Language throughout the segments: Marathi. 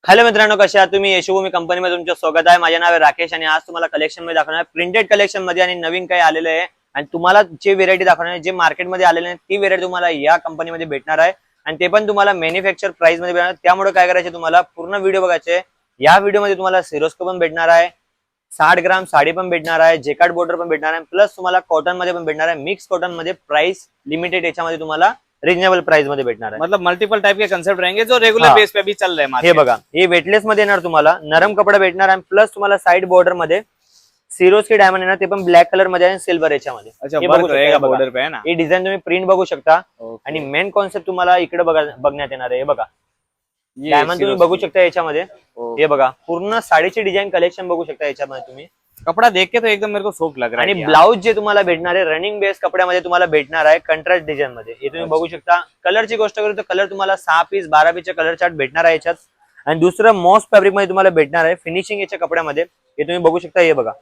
हॅलो मित्रांनो, कसे आहात तुम्ही? यशोभूमी कंपनीमध्ये तुमचं स्वागत आहे. माझे नाव आहे राकेश आणि आज तुम्हाला कलेक्शन मध्ये दाखवणार आहे प्रिंटेड कलेक्शन मध्ये आणि नवीन काही आलेलं आहे. आणि तुम्हाला जे व्हेरायटी दाखवणार आहे, जे मार्केटमध्ये आलेले आहे ती व्हेरायटी तुम्हाला या कंपनीमध्ये भेटणार आहे आणि ते पण तुम्हाला मॅन्युफॅक्चर प्राइस मध्ये भेटणार. त्यामुळे काय करायचे, तुम्हाला पूर्ण व्हिडिओ बघायचे. या व्हिडिओमध्ये तुम्हाला सिरोस्को पण भेटणार आहे, 60 ग्राम साडी पण भेटणार आहे, जेकार्ड बॉर्डर पण भेटणार आहे, प्लस तुम्हाला कॉटन मध्ये पण भेटणार आहे. मिक्स कॉटन मध्ये प्राइस लिमिटेड याच्यामध्ये तुम्हाला रिजनेबल प्राइस मध्ये भेटणार आहे. मतलब मल्टीपल टाइप के कंसेप्ट रहेंगे जो रेगुलर बेस पे भी चल रहे हैं हे बघा, हे वेटलेस मध्ये येणार, तुम्हाला नरम कपडा भेटणार आणि प्लस तुम्हाला साइड बॉर्डर मध्ये सिरोस्की डायमंड येणार, ते पण ब्लॅक कलर मध्ये आणि सिल्वर याच्यामध्ये. बॉर्डर पे है ना, हे डिझाईन तुम्ही प्रिंट बघू शकता. आणि मेन कॉन्सेप्ट तुम्हाला इकडे बघण्यात येणार आहे. हे बघा, डायमंड तुम्ही बघू शकता याच्यामध्ये. हे बघा, पूर्ण साडीची डिझाईन कलेक्शन बघू शकता याच्यामध्ये तुम्ही. कपड़ा देख के तो एकदम मेरे को सॉफ्ट लग रहा है. आणि ब्लाउज जे तुम्हाला भेटणार आहे रनिंग बेस कपड्यामध्ये तुम्हाला भेटणार आहे, कंट्रास्ट डिझाईन मध्ये. हे तुम्ही बघू शकता. कलरची गोष्ट करू तर कलर तुम्हाला 6 पीस 12 पीसचे कलर चार्ट भेटणार आहे याच्यात. आणि दुसरं मॉस फॅब्रिक मध्ये तुम्हाला भेटणार आहे फिनिशिंग याच्या कपड्यामध्ये. हे तुम्ही बघू शकता. हे बघा,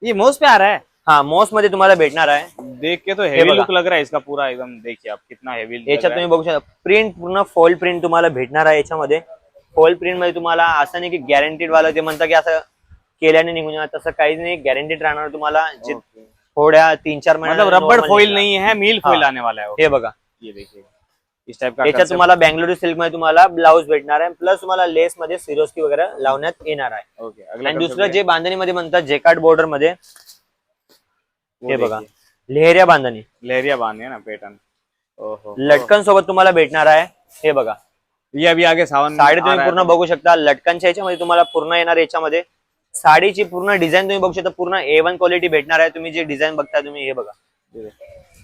ये मॉस पे आ रहा है. हाँ, मॉस मध्ये तुम्हाला भेटणार आहे. देख के तो हेवी लुक लग रहा है इसका पूरा एकदम. देखिए आप कितना हेवी. याच्यात तुम्ही बघू शकता प्रिंट पूर्ण फॉल प्रिंट तुम्हाला भेटणार आहे याच्यामध्ये. फॉल प्रिंट मध्ये तुम्हाला असं नाही की गॅरंटीड वाला ते म्हणता की असं केल्याने निघून जाणार, तसं काहीच नाही. गॅरंटीड राहणार तुम्हाला. जे थोड्या 3-4 महिने मतलब रबड़ फॉइल नहीं है, मील फॉइल आने वाला है. हे बघा, ये देखिए इस टाइप का. याच्यात तुम्हाला बेंगलुरू सिल्क मध्ये तुम्हाला ब्लाउज भेटणार आहे, प्लस तुम्हाला लेस मध्ये सिरोस्की वगैरे लावण्यात येणार आहे. ओके. आणि दुसरं जे बांधणी मध्ये म्हणतात जेकार्ड बॉर्डर मध्ये, हे बघा, लेहरिया बांधणी. लेहरिया बांधणी है ना पैटर्न. ओहो, लटकन सोबत तुम्हाला भेटणार आहे. हे बघा, ये अभी आगे सावन साडी तुम्ही पूर्ण बघू शकता. लटकनच्या याच्यामध्ये तुम्हाला पूर्ण येणार याच्यामध्ये. साडीची पूर्ण डिझाईन तुम्ही बघू शकता. पूर्ण A1 क्वालिटी भेटणार आहे. तुम्ही जे डिझाईन बघता तुम्ही, हे बघा,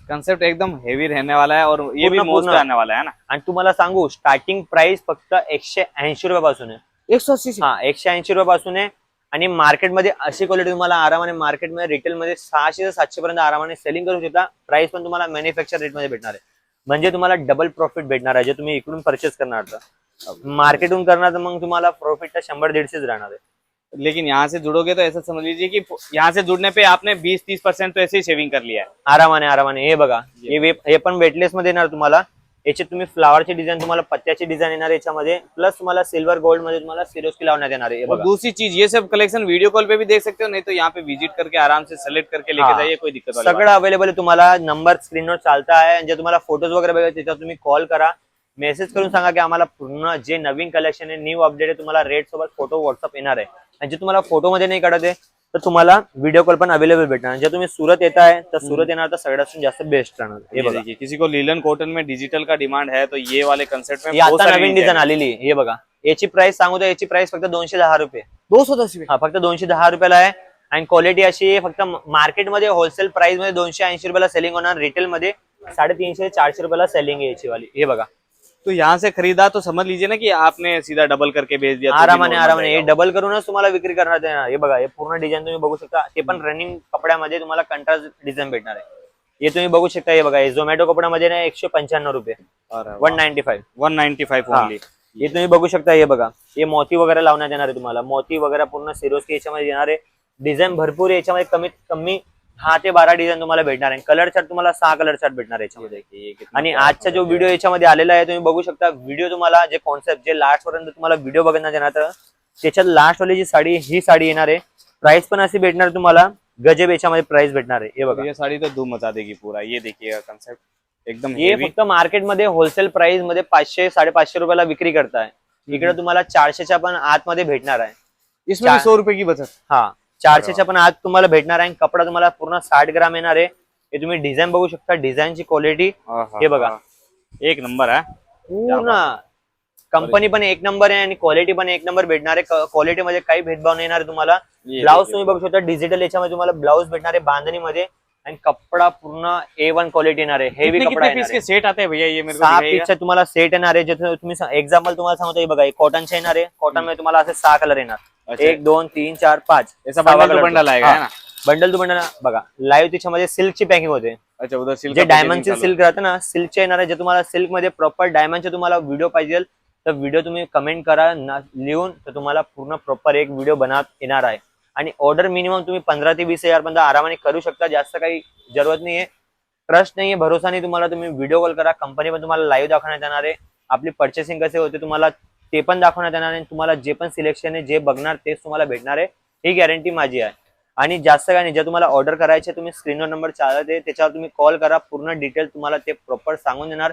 कंसेप्ट एकदम हेवी रहने वाला है और ये भी मोस्ट आने वाला है ना. आणि तुम्हाला सांगू, स्टार्टिंग प्राइस फक्त 180 रुपयापासून आहे. 180. हा, 180 रुपयापासून आहे. आणि मार्केटमध्ये अशी क्वालिटी तुम्हाला आरामाने मार्केटमध्ये रिटेलमध्ये 600 ते 700 पर्यंत आरामाने सेलिंग करू शकता. प्राइस पण तुम्हाला मॅन्युफॅक्चर रेट मध्ये भेटणार आहे. म्हणजे तुम्हाला डबल प्रॉफिट भेटणार आहे. जे तुम्ही इकडून परचेस करणार तर मार्केटून करणार तर मग तुम्हाला प्रॉफिट 100-150 राहणार आहे. लेकिन यहाँ से जुड़ोगे तो ऐसा समझ लीजिए कि यहाँ से जुड़ने पे आपने 20-30% तो ऐसे ही सेविंग कर लिया है आरामाने. हे बघा, हे पण वेटलेस मध्ये येणार तुम्हाला. याच्यात तुम्ही फ्लावरची डिझाईन, तुम्हाला पत्त्याची डिझाईन येणार याच्यामध्ये, प्लस तुम्हाला सिल्वर गोल्ड मध्ये तुम्हाला सिरोस्की लावण्यात येणार आहे. और दूसरी चीज, ये सब कलेक्शन वीडियो कॉल पे भी देख सकते हो, नहीं तो यहाँ पे विजिट करके आराम से सेलेक्ट करके लेके जाइए, कोई दिक्कत वाली सगळं अवेलेबल आहे. तुम्हाला नंबर स्क्रीनवर चालता आहे. आणि जे तुम्हाला फोटोज वगैरे बघायचे त्याच्यावर तुम्ही कॉल करा, मेसेज करून सांगा की आम्हाला पूर्ण जे नवीन कलेक्शन आहे, न्यू अपडेट आहे, तुम्हाला रेट सोबत फोटो व्हॉट्सअप येणार आहे. आणि जे तुम्हाला फोटो मध्ये नाही काढत आहे तर तुम्हाला व्हिडिओ कॉल पण अवेलेबल भेटणार. जर तुम्ही सुरत येत आहे तर सुरत येणार तर सगळ्यात जास्त बेस्ट राहणार. हे बघा, किसी को लीलन कॉटन में डिजिटल का डिमांड है तो ये वाले कंसेप्ट में आता नवीन डिझाईन आलेली. हे बघा, याची प्राइस सांगू तर याची प्राइस फक्त 210 रुपये. 210. हा, फक्त 210 रुपयाला आहे. आणि क्वालिटी अशी आहे, फक्त मार्केटमध्ये होलसेल प्राइस मध्ये 280 रुपयाला सेलिंग होणार. रिटेल मध्ये 350-400 रुपयाला सेलिंग आहे याची वाली. हे बघा, तो यहाँ से खरीदा तो समझ लीजिए ना कि आपने सीधा डबल करके बेच दिया. आरामाने हे डबल करूनच तुम्हाला विक्री करण्यात येणार. हे बघा, हे पूर्ण डिझाईन तुम्ही बघू शकता. ते पण रनिंग कपड्यामध्ये तुम्हाला कंट्रास्ट डिझाईन भेटणार आहे. हे तुम्ही बघू शकता. हे बघा, हे झोमॅटो कपड्यामध्ये ना 195 रुपये, 195 ओनली. हे तुम्ही बघू शकता. हे बघा, हे मोती वगैरे लावण्यात येणार आहे तुम्हाला. मोती वगैरे पूर्ण सिरोस्की याच्यामध्ये येणार आहे. डिझाईन भरपूर आहे याच्यामध्ये. कमीत कमी 10 ते 12 डिझाईन तुम्हाला भेटणार आहे. कलर चार्ट तुम्हाला 6 कलर चार्ट भेटणार आहे याच्यामध्ये. आणि आजचा जो व्हिडिओ याच्यामध्ये आलेला आहे तुम्ही बघू शकता. व्हिडिओ तुम्हाला जे कॉन्सेप्ट जे लास्ट पर्यंत तुम्हाला व्हिडिओ बघण्यात येणार, तर त्याच्यात लास्ट वाली जी साडी, ही साडी येणार आहे. प्राइस पण अशी भेटणार तुम्हाला, गजब याच्यामध्ये प्राइस भेटणार आहे. हे बघा, ये साड़ी तो धूम मचा देगी पूरा. ये देखिएगा कंसेप्ट एकदम. हे फक्त मार्केटमध्ये होलसेल प्राइस मध्ये 500-550 रुपयाला विक्री करताय. इकडे तुम्हाला 400च्या पण आतमध्ये भेटणार आहे. इसमें 100 रुपए की बचत. हा, 400च्या पण आत तुम्हाला भेटणार आहे. कपडा तुम्हाला पूर्ण 60 ग्राम येणार आहे. हे तुम्ही डिझाईन बघू शकता. डिझाईनची क्वालिटी हे बघा, एक नंबर आहे. पूर्ण कंपनी पण एक नंबर आहे आणि क्वालिटी पण एक नंबर भेटणार आहे. क्वालिटी मध्ये काही भेदभाव नाही येणार तुम्हाला. ब्लाउज तुम्ही बघू शकता. डिजिटल याच्यामध्ये तुम्हाला ब्लाउज भेटणार आहे बांधणीमध्ये. आणि कपडा पूर्ण A1 क्वालिटी येणार आहे. हेवी कपडा पीस के सेट आते हैं भैया? ये मेरे को 6 पीसचा तुम्हाला सेट येणार आहे. जे तुम्ही एक्झाम्पल तुम्हाला सांगतो, हे बघा, कॉटनचे येणार आहे. कॉटन मध्ये तुम्हाला असे 6 कलर येणार. 1 2 3 4 5 ऐसा बंडल आएगा ना. बंडल टू बंडल बघा. लाईव्ह त्याच्यामध्ये सिल्कची पॅकिंग होते. अच्छा, उधर सिल्क, जे डायमंडची सिल्क राहते ना, सिल्कचे येणार आहे. जे तुम्हाला सिल्क मध्ये प्रॉपर डायमंडचे तुम्हाला व्हिडिओ पाहिजे तर व्हिडिओ तुम्ही कमेंट करा लिहून, तर तुम्हाला पूर्ण प्रॉपर एक व्हिडिओ बनवत येणार आहे. आणि ऑर्डर मिनिमम तुम्ही 15 ते 20 हजार पर्यंत आरामाने करू शकता. जास्त काही जरूरत नाहीये. ट्रस्ट नाहीये, भरोसा नाही तुम्हाला, तुम्ही व्हिडिओ कॉल करा. कंपनी पण तुम्हाला लाईव्ह दाखवण्यात येणार आहे. आपली पर्चेसिंग कसे होते तुम्हाला ते पण दाखवण्यात येणार आणि तुम्हाला जे पण सिलेक्शन आहे जे बघणार तेच तुम्हाला भेटणार आहे, ही गॅरंटी माझी आहे. आणि जास्त काय नाही, जे तुम्हाला ऑर्डर करायचे तुम्ही स्क्रीनवर नंबर चालत आहे त्याच्यावर तुम्ही कॉल करा, पूर्ण डिटेल तुम्हाला ते प्रॉपर सांगून देणार.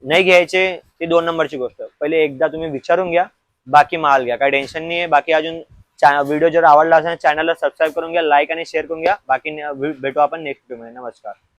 नाही घ्यायचे ती 2 नंबरची गोष्ट, पहिले एकदा तुम्ही विचारून घ्या, बाकी माल घ्या, काही टेन्शन नाही आहे. बाकी अजून व्हिडिओ जर आवडला असेल चॅनलला सबस्क्राईब करून घ्या, लाईक आणि शेअर करून घ्या. बाकी भेटू आपण नेक्स्ट व्हिडिओ मध्ये. नमस्कार.